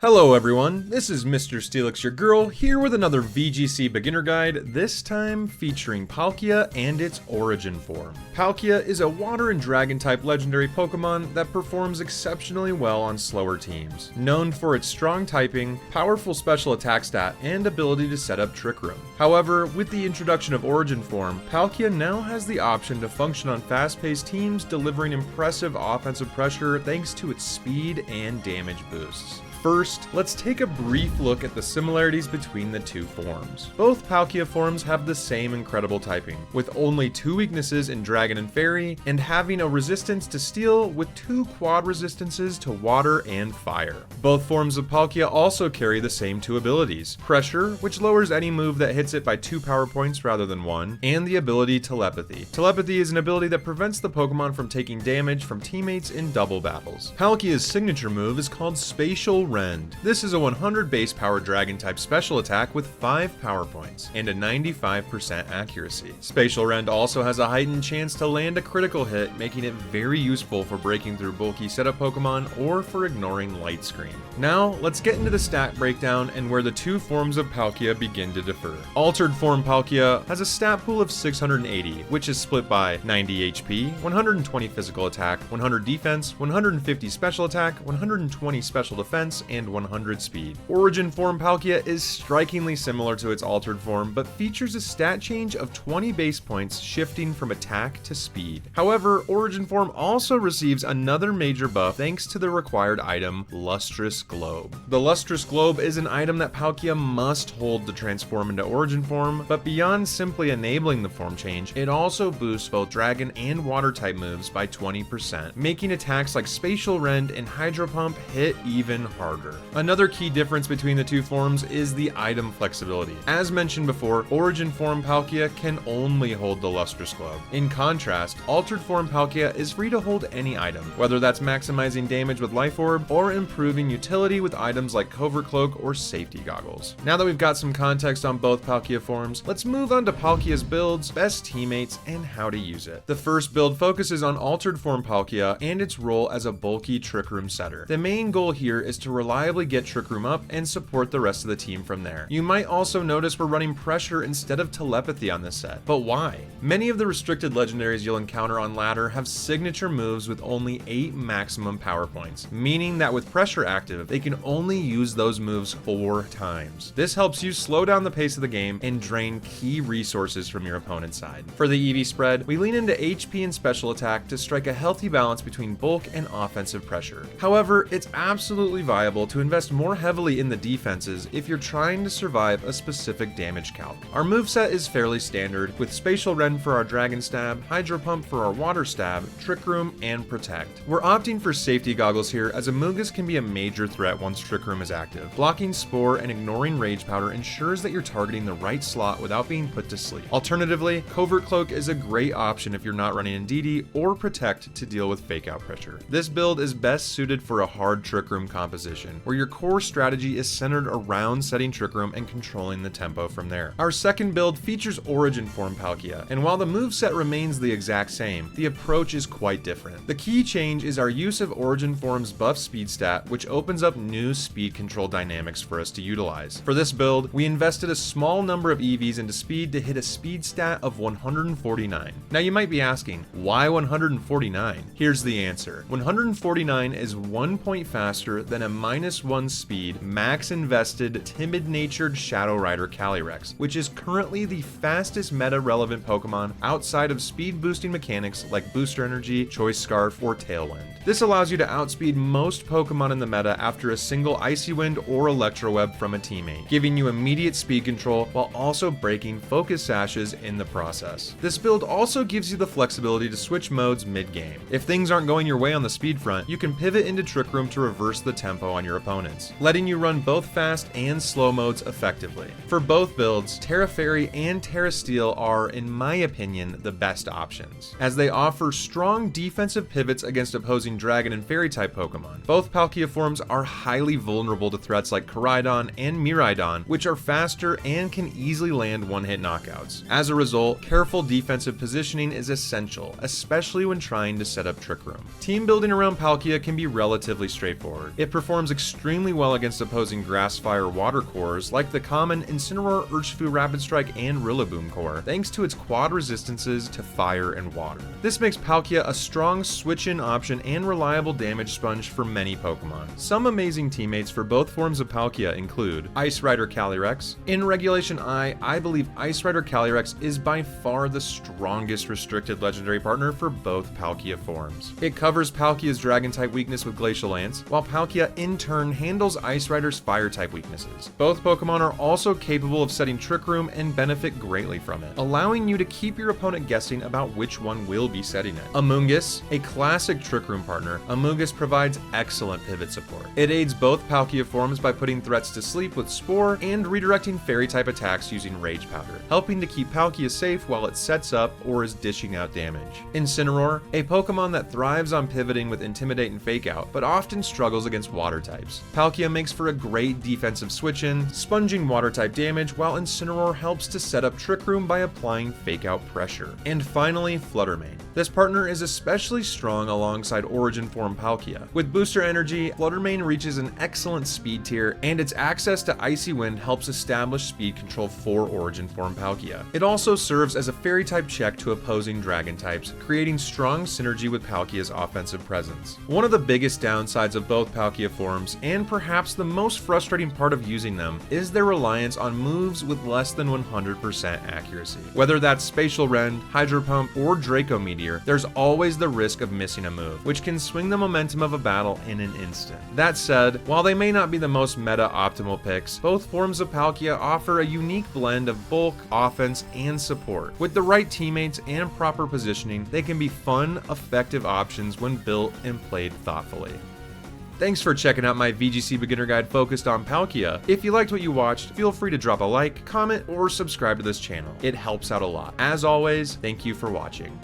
Hello everyone, this is Mr. Steelix your girl, here with another VGC beginner guide, this time featuring Palkia and its origin form. Palkia is a water and dragon type legendary Pokemon that performs exceptionally well on slower teams. Known for its strong typing, powerful special attack stat, and ability to set up Trick Room. However, with the introduction of origin form, Palkia now has the option to function on fast-paced teams, delivering impressive offensive pressure thanks to its speed and damage boosts. First, let's take a brief look at the similarities between the two forms. Both Palkia forms have the same incredible typing, with only 2 weaknesses in Dragon and Fairy, and having a resistance to Steel with 2 quad resistances to Water and Fire. Both forms of Palkia also carry the same 2 abilities: Pressure, which lowers any move that hits it by 2 power points rather than 1, and the ability Telepathy. Telepathy is an ability that prevents the Pokemon from taking damage from teammates in double battles. Palkia's signature move is called Spatial Rend. This is a 100 base power dragon type special attack with 5 power points and a 95% accuracy. Spatial Rend also has a heightened chance to land a critical hit, making it very useful for breaking through bulky setup Pokemon or for ignoring Light Screen. Now, let's get into the stat breakdown and where the two forms of Palkia begin to differ. Altered form Palkia has a stat pool of 680, which is split by 90 HP, 120 physical attack, 100 defense, 150 special attack, 120 special defense, and 100 speed. Origin form Palkia is strikingly similar to its altered form, but features a stat change of 20 base points shifting from attack to speed. However, Origin form also receives another major buff thanks to the required item, Lustrous Globe. The Lustrous Globe is an item that Palkia must hold to transform into Origin form, but beyond simply enabling the form change, it also boosts both Dragon and Water type moves by 20%, making attacks like Spatial Rend and Hydro Pump hit even harder. Another key difference between the two forms is the item flexibility. As mentioned before, Origin form Palkia can only hold the Lustrous Globe. In contrast, Altered form Palkia is free to hold any item, whether that's maximizing damage with Life Orb or improving utility with items like Covert Cloak or Safety Goggles. Now that we've got some context on both Palkia forms, let's move on to Palkia's builds, best teammates, and how to use it. The first build focuses on Altered form Palkia and its role as a bulky Trick Room setter. The main goal here is to reliably get Trick Room up and support the rest of the team from there. You might also notice we're running Pressure instead of Telepathy on this set, but why? Many of the restricted legendaries you'll encounter on ladder have signature moves with only 8 maximum power points, meaning that with Pressure active, they can only use those moves 4 times. This helps you slow down the pace of the game and drain key resources from your opponent's side. For the EV spread, we lean into HP and special attack to strike a healthy balance between bulk and offensive pressure. However, it's absolutely viable to invest more heavily in the defenses if you're trying to survive a specific damage calc. Our moveset is fairly standard, with Spatial Rend for our Dragon Stab, Hydro Pump for our Water Stab, Trick Room, and Protect. We're opting for Safety Goggles here, as Amoonguss can be a major threat once Trick Room is active. Blocking Spore and ignoring Rage Powder ensures that you're targeting the right slot without being put to sleep. Alternatively, Covert Cloak is a great option if you're not running Indeedee, or Protect to deal with Fake Out pressure. This build is best suited for a hard Trick Room composition, where your core strategy is centered around setting Trick Room and controlling the tempo from there. Our second build features Origin form Palkia, and while the moveset remains the exact same, the approach is quite different. The key change is our use of Origin form's buff speed stat, which opens up new speed control dynamics for us to utilize. For this build, we invested a small number of EVs into speed to hit a speed stat of 149. Now you might be asking, why 149? Here's the answer. 149 is 1 point faster than a -1 speed, max invested, timid-natured Shadow Rider Calyrex, which is currently the fastest meta-relevant Pokemon outside of speed-boosting mechanics like Booster Energy, Choice Scarf, or Tailwind. This allows you to outspeed most Pokemon in the meta after a single Icy Wind or Electro Web from a teammate, giving you immediate speed control while also breaking Focus Sashes in the process. This build also gives you the flexibility to switch modes mid-game. If things aren't going your way on the speed front, you can pivot into Trick Room to reverse the tempo on your opponents, letting you run both fast and slow modes effectively. For both builds, Terra Fairy and Terra Steel are, in my opinion, the best options, as they offer strong defensive pivots against opposing Dragon and Fairy type Pokemon. Both Palkia forms are highly vulnerable to threats like Koraidon and Miraidon, which are faster and can easily land one-hit knockouts. As a result, careful defensive positioning is essential, especially when trying to set up Trick Room. Team building around Palkia can be relatively straightforward. It performs performs extremely well against opposing grass, fire, water cores like the common Incineroar, Urshifu, Rapid Strike, and Rillaboom core, thanks to its quad resistances to fire and water. This makes Palkia a strong switch-in option and reliable damage sponge for many Pokemon. Some amazing teammates for both forms of Palkia include Ice Rider Calyrex. In Regulation I believe Ice Rider Calyrex is by far the strongest restricted legendary partner for both Palkia forms. It covers Palkia's Dragon-type weakness with Glacial Lance, while Palkia in turn handles Ice Rider's Fire-type weaknesses. Both Pokemon are also capable of setting Trick Room and benefit greatly from it, allowing you to keep your opponent guessing about which one will be setting it. Amoonguss, a classic Trick Room partner, Amoonguss provides excellent pivot support. It aids both Palkia forms by putting threats to sleep with Spore and redirecting Fairy-type attacks using Rage Powder, helping to keep Palkia safe while it sets up or is dishing out damage. Incineroar, a Pokemon that thrives on pivoting with Intimidate and Fake Out, but often struggles against water types. Palkia makes for a great defensive switch-in, sponging water-type damage, while Incineroar helps to set up Trick Room by applying Fake Out pressure. And finally, Fluttermane. This partner is especially strong alongside Origin form Palkia. With Booster Energy, Fluttermane reaches an excellent speed tier, and its access to Icy Wind helps establish speed control for Origin form Palkia. It also serves as a Fairy-type check to opposing Dragon types, creating strong synergy with Palkia's offensive presence. One of the biggest downsides of both Palkia forms, and perhaps the most frustrating part of using them, is their reliance on moves with less than 100% accuracy. Whether that's Spatial Rend, Hydro Pump, or Draco Meteor, there's always the risk of missing a move, which can swing the momentum of a battle in an instant. That said, while they may not be the most meta-optimal picks, both forms of Palkia offer a unique blend of bulk, offense, and support. With the right teammates and proper positioning, they can be fun, effective options when built and played thoughtfully. Thanks for checking out my VGC beginner guide focused on Palkia. If you liked what you watched, feel free to drop a like, comment, or subscribe to this channel. It helps out a lot. As always, thank you for watching.